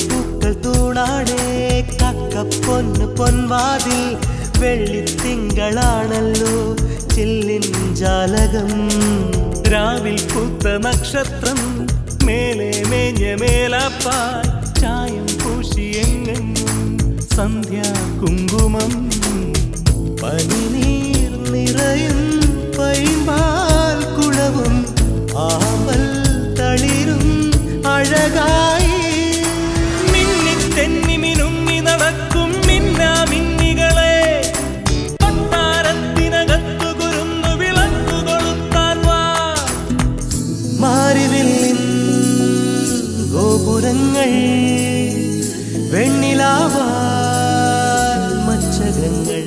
പൂക്കൾ തൂണാടേ കക്കപ്പൊന്ന് പൊൻവാതിൽ വെള്ളിത്തിങ്കളാണല്ലോ ചില്ലിൻ ജാലകം രാവിൽ പൂത്ത നക്ഷത്രം മേലെ മേഞ്ഞ മേലാപ്പാൽ ചായം പൂശിയെങ്ങും സന്ധ്യാ കുങ്കുമം പനിനീർ നിറയും പൈമ്പാൽ കുളവും ആമ്പൽ തളിരും അഴകായി മിന്നിത്തെന്നി മിനുങ്ങി നടക്കും മിന്നാമിന്നികളെ കൊട്ടാരത്തിനകത്തു കുരുന്നു വിളക്കു കൊളുത്താൻ വാ മാരിവില്ലിൻ ഗോപുരങ്ങൾ വെണ്ണിലാവാൽ മച്ചകങ്ങൾ